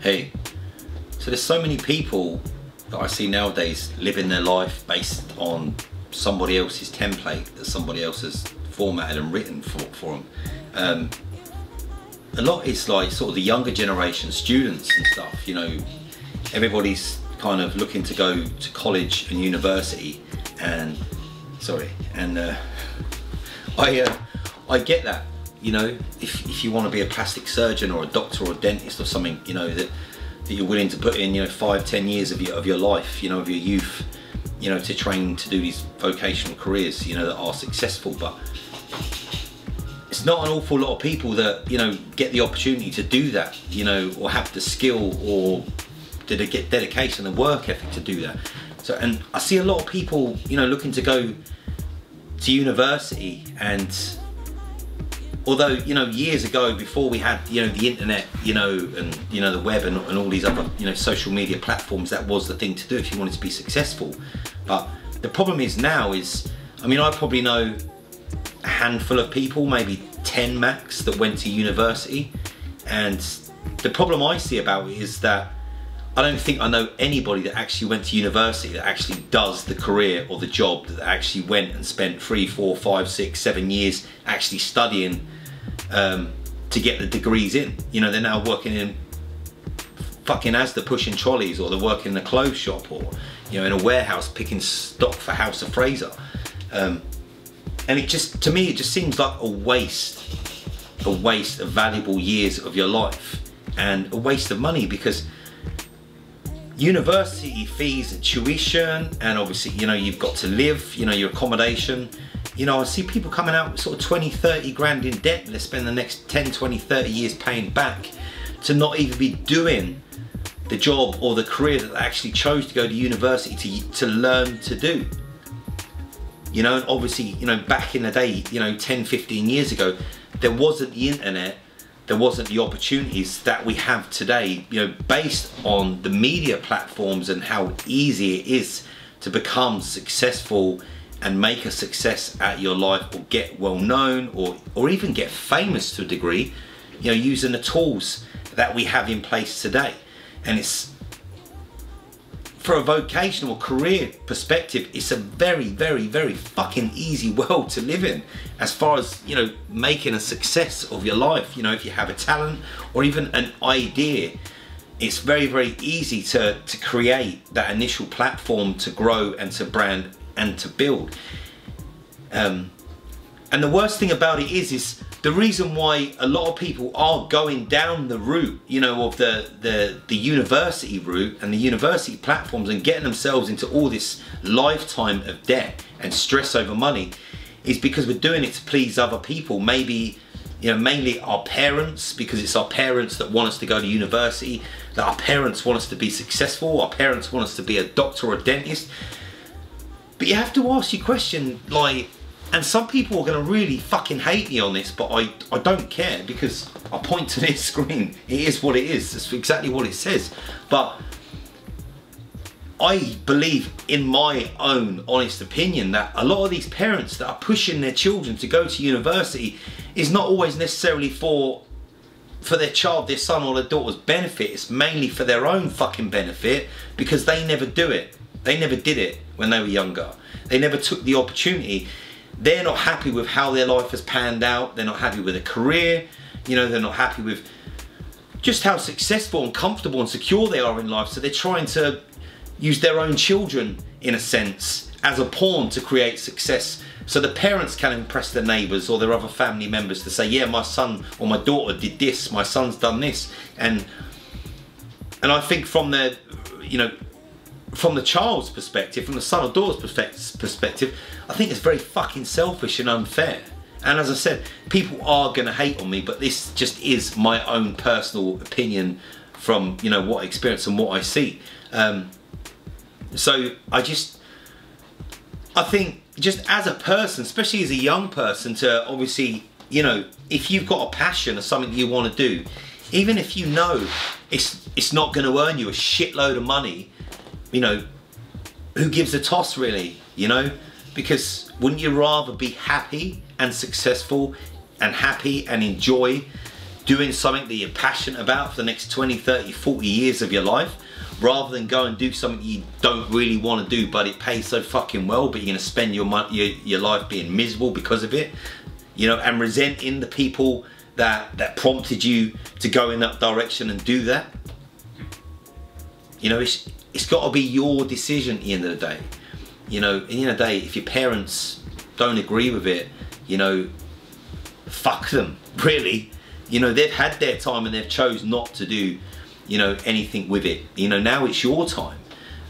Hey, so there's so many people that I see nowadays living their life based on somebody else's template that somebody else has formatted and written for them. A lot is like sort of the younger generation, students and stuff, you know, everybody's kind of looking to go to college and university, and I get that, you know, if you want to be a plastic surgeon or a doctor or a dentist or something, you know, that you're willing to put in, you know, 5-10 years of your life, you know, of your youth, you know, to train to do these vocational careers, you know, that are successful. But it's not an awful lot of people that, you know, get the opportunity to do that, you know, or have the skill or did they get dedication and work ethic to do that. So, and I see a lot of people, you know, looking to go to university, and although, you know, years ago, before we had, you know, the internet, you know, and, you know, the web and all these other, you know, social media platforms, that was the thing to do if you wanted to be successful. But the problem is now is, I mean, I probably know a handful of people, maybe 10 max, that went to university. And the problem I see about it is that I don't think I know anybody that actually went to university that actually does the career or the job, that actually went and spent 3, 4, 5, 6, 7 years actually studying to get the degrees in. You know, they're now working in fucking Asda pushing trolleys, or they're working in a clothes shop, or, you know, in a warehouse picking stock for House of Fraser. And it just, to me, it just seems like a waste of valuable years of your life, and a waste of money, because university fees and tuition, and obviously, you know, you've got to live, you know, your accommodation. You know, I see people coming out with sort of 20-30 grand in debt, and they spend the next 10, 20, 30 years paying back to not even be doing the job or the career that they actually chose to go to university to learn to do. You know, and obviously, you know, back in the day, you know, 10, 15 years ago, there wasn't the internet, there wasn't the opportunities that we have today, you know, based on the media platforms and how easy it is to become successful and make a success at your life, or get well known, or even get famous to a degree, you know, using the tools that we have in place today. And it's, for a vocational career perspective, it's a very, very, very fucking easy world to live in, as far as, you know, making a success of your life. You know, if you have a talent or even an idea, it's very, very easy to create that initial platform to grow and to brand and to build. And the worst thing about it is the reason why a lot of people are going down the route, you know, of the university route and the university platforms, and getting themselves into all this lifetime of debt and stress over money, is because we're doing it to please other people. Maybe, you know, mainly our parents, because it's our parents that want us to go to university, that our parents want us to be successful, our parents want us to be a doctor or a dentist. But you have to ask your question, like, and some people are going to really fucking hate me on this, but I don't care, because I point to this screen. It is what it is. It's exactly what it says. But I believe, in my own honest opinion, that a lot of these parents that are pushing their children to go to university is not always necessarily for their child, their son or their daughter's benefit. It's mainly for their own fucking benefit, because they never do it. They never did it when they were younger. They never took the opportunity. They're not happy with how their life has panned out. They're not happy with a career. You know, they're not happy with just how successful and comfortable and secure they are in life. So they're trying to use their own children, in a sense, as a pawn to create success. So the parents can impress their neighbours or their other family members to say, yeah, my son or my daughter did this, my son's done this. And I think from the, you know, from the child's perspective, from the son or daughter's perspective, I think it's very fucking selfish and unfair. And as I said, people are going to hate on me, but this just is my own personal opinion from, you know, what I experience and what I see. So I think just as a person, especially as a young person, to obviously, you know, if you've got a passion or something you want to do, even if you know it's not going to earn you a shitload of money, you know, who gives a toss really, you know? Because wouldn't you rather be happy and successful and happy and enjoy doing something that you're passionate about for the next 20, 30, 40 years of your life, rather than go and do something you don't really want to do, but it pays so fucking well, but you're going to spend your life being miserable because of it, you know, and resenting the people that prompted you to go in that direction and do that. You know, it's got to be your decision at the end of the day. You know, at the end of the day, if your parents don't agree with it, you know, fuck them, really. You know, they've had their time and they've chose not to do, you know, anything with it. You know, now it's your time.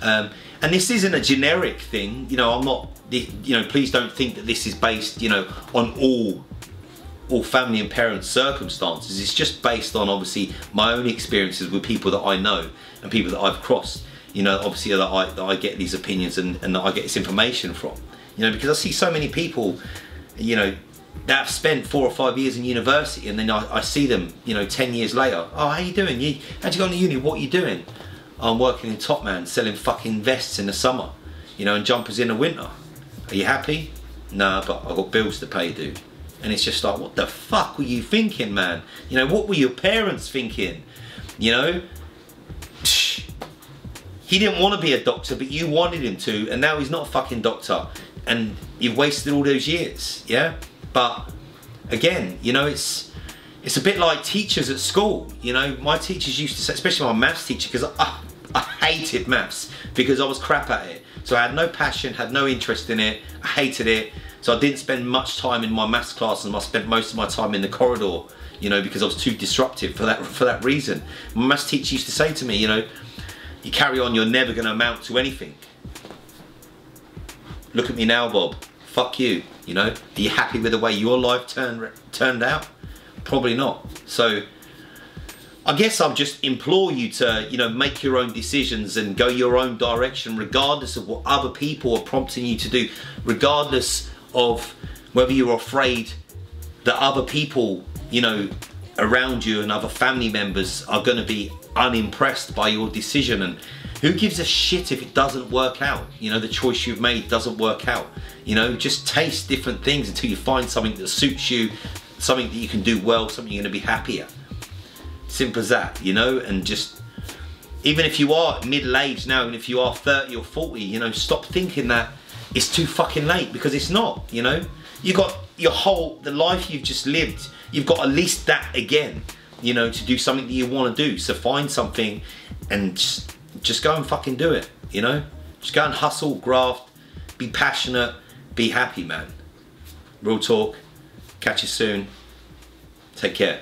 And this isn't a generic thing. You know, I'm not, you know, please don't think that this is based, you know, on all family and parents' circumstances. It's just based on, obviously, my own experiences with people that I know and people that I've crossed. You know, obviously that I get these opinions and that I get this information from. You know, because I see so many people, you know, that have spent 4 or 5 years in university, and then I see them, you know, 10 years later. Oh, how you doing? How'd you go to uni? What are you doing? I'm working in Top Man, selling fucking vests in the summer, you know, and jumpers in the winter. Are you happy? Nah, but I've got bills to pay, dude. And it's just like, what the fuck were you thinking, man? You know, what were your parents thinking? You know? He didn't want to be a doctor, but you wanted him to, and now he's not a fucking doctor. And you've wasted all those years, yeah? But again, you know, it's a bit like teachers at school. You know, my teachers used to say, especially my maths teacher, because I hated maths because I was crap at it. So I had no passion, had no interest in it, I hated it. So I didn't spend much time in my maths class, and I spent most of my time in the corridor, you know, because I was too disruptive for that reason. My maths teacher used to say to me, you know, you carry on, you're never going to amount to anything. Look at me now, Bob. Fuck you, you know. Are you happy with the way your life turned out? Probably not. So I guess I'll just implore you to, you know, make your own decisions and go your own direction, regardless of what other people are prompting you to do, regardless of whether you're afraid that other people, you know, around you and other family members are going to be unimpressed by your decision. And who gives a shit if it doesn't work out? You know, the choice you've made doesn't work out. You know, just taste different things until you find something that suits you, something that you can do well, something you're going to be happy at. Simple as that, you know. And just, even if you are middle-aged now, and if you are 30 or 40, you know, stop thinking that it's too fucking late, because it's not, you know. You got the life you've just lived, you've got at least that again, you know, to do something that you want to do. So find something and just go and fucking do it, you know. Just go and hustle, graft, be passionate, be happy, man. Real talk. Catch you soon. Take care.